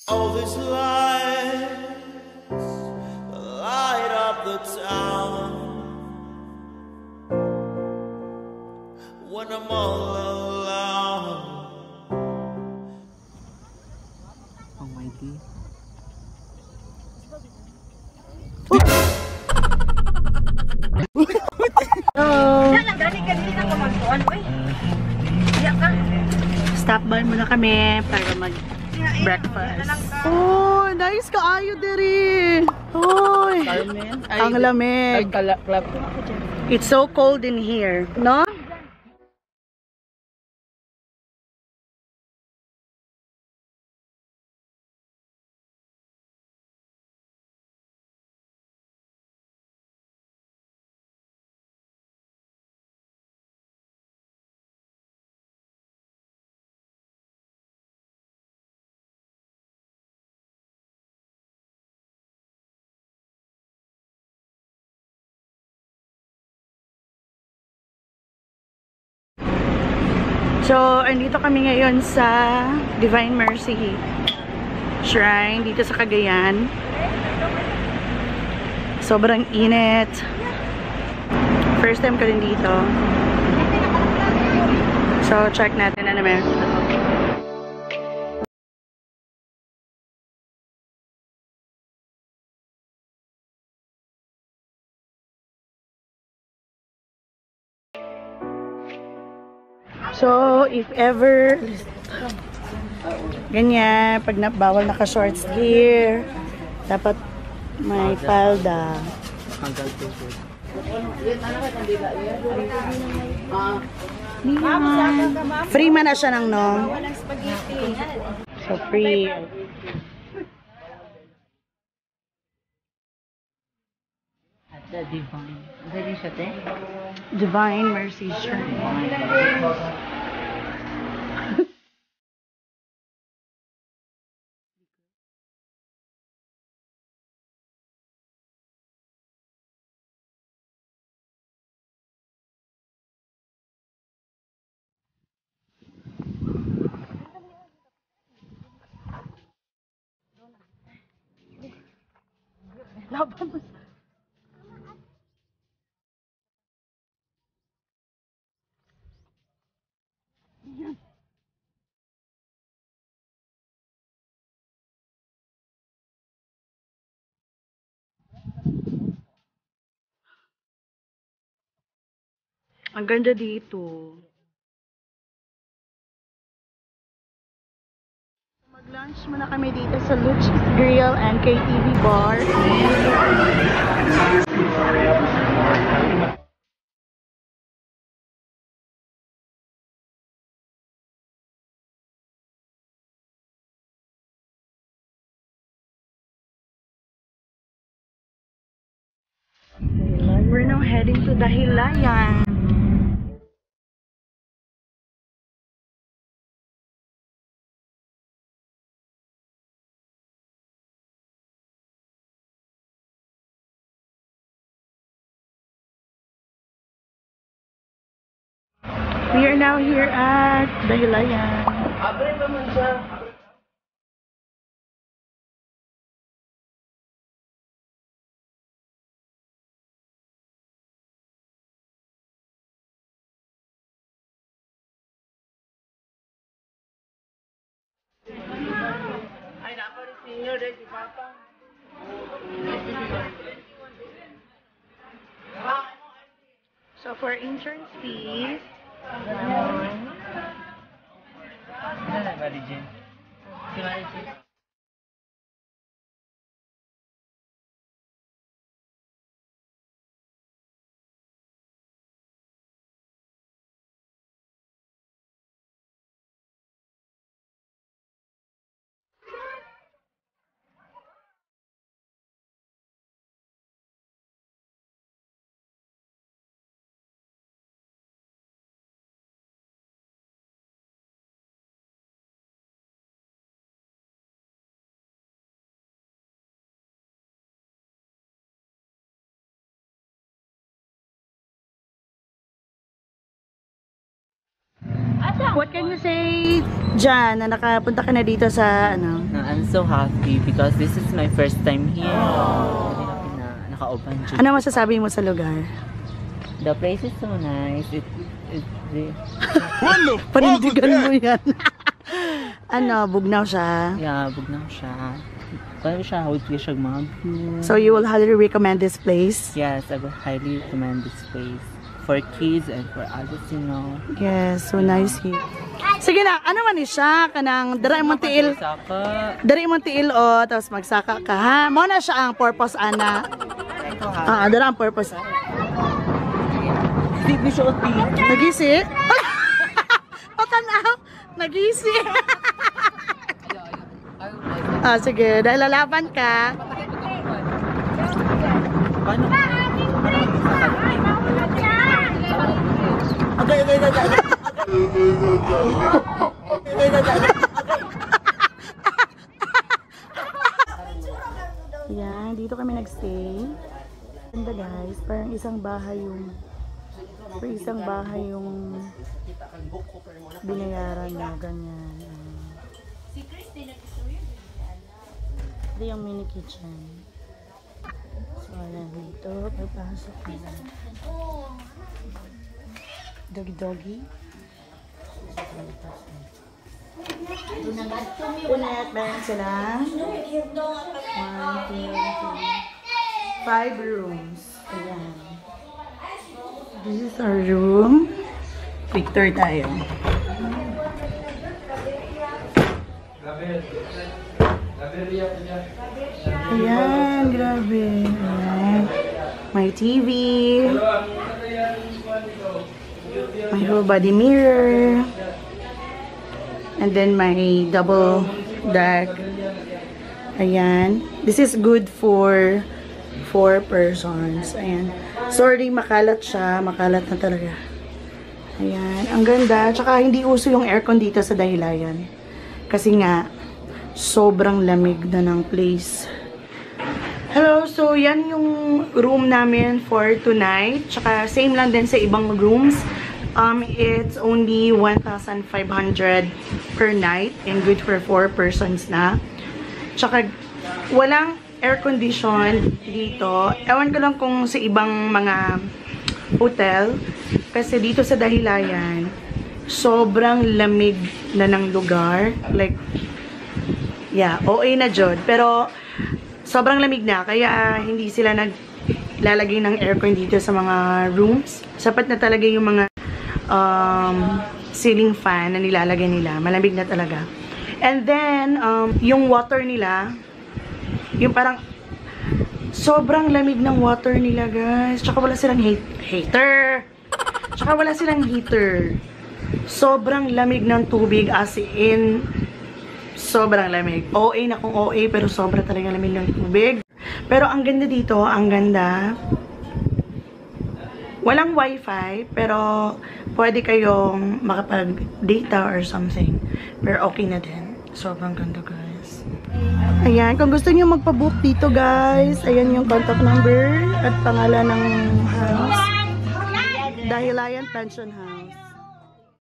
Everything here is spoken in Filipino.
All these lights light up the town when I'm all alone. Oh my God. Stop by muna kami para mag-breakfast. Oh, nice kaayo diri. Hoy. Ang lamig. It's so cold in here, no? So, andito kami ngayon sa Divine Mercy Shrine dito sa Cagayan. Sobrang init. First time ko rin dito. So, check natin ano meron. So, if ever ganyan, pag bawal naka-shorts here, dapat may palda. Free man na siya ng no? So, free. The divine. Dali siya, te? Divine Mercy Shrine. Laban mo. Ang ganda dito. Mag-lunch muna kami dito sa Luch's Grill and KTV Bar. We're now heading to Dahilayan. We are now here at Dahilayan. So for entrance fees, Ano na ba, Jen? Si Maricel. What can you say, Jan, na nakapunta ka na dito sa, ano? I'm so happy because this is my first time here. Hindi na naka-open dyan. Ano masasabi mo sa lugar? The place is so nice. Panindigan mo yan. Ano, bugnaw siya? Yeah, bugnaw siya. Kaya siya, how to siya mga view. So you will highly recommend this place? Yes, I would highly recommend this place. For kids and for adults, you know. Yes, so nice here. Sige na, ano man siya? Kanang dara imong tiil. Dara imong tiil o, tapos magsaka ka ha. Mo na siya ang purpose ana. Dara ang purpose. Hindi siya oti. Nagisi? Patanaw. Nagisi. Sige, dahil lalaban ka. Paano? Yan, dito kami nagstay. Ganda guys, parang isang bahay yung binayaran niya, ganyan. Ito yung mini kitchen. So, ayan dito, papasok na. Doggy-doggy. Ulit, meron sila. 1, 2, 3, 5 rooms. Ayan. This is our room. Picture tayo. Ayan, grabe. Ayan. May TV. May whole body mirror. And then may double deck. Ayan. This is good for 4 persons. Ayan. Sorry, makalat siya. Makalat na talaga. Ayan. Ang ganda. Tsaka hindi uso yung aircon dito sa Dahilayan. Kasi nga, sobrang lamig na ng place. Hello, so yan yung room namin for tonight. Tsaka same lang din sa ibang rooms. It's only 1,500 per night and good for 4 persons na. Tsaka walang air condition dito. Ewan ko lang kung sa ibang mga hotel. Kasi dito sa Dahilayan, sobrang lamig na ng lugar. Like, yeah, OA na jud. Pero sobrang lamig na. Kaya hindi sila naglalagay ng aircon dito sa mga rooms. Sapat na talaga yung mga ceiling fan na nilalagay nila. Malamig na talaga. And then, yung water nila, yung parang sobrang lamig ng water nila, guys. Tsaka wala silang heater. Tsaka wala silang heater. Sobrang lamig ng tubig as in sobrang lamig. OA na kung OA, pero sobra talaga lamig ng tubig. Pero ang ganda dito, ang ganda. Walang wifi, pero pwede kayong makapag-data or something. Pero okay na din. Sobrang ganda, guys. Ayan, kung gusto niyo magpa-book dito, guys, ayan yung contact number at pangalan ng house. Dahilayan Pension House.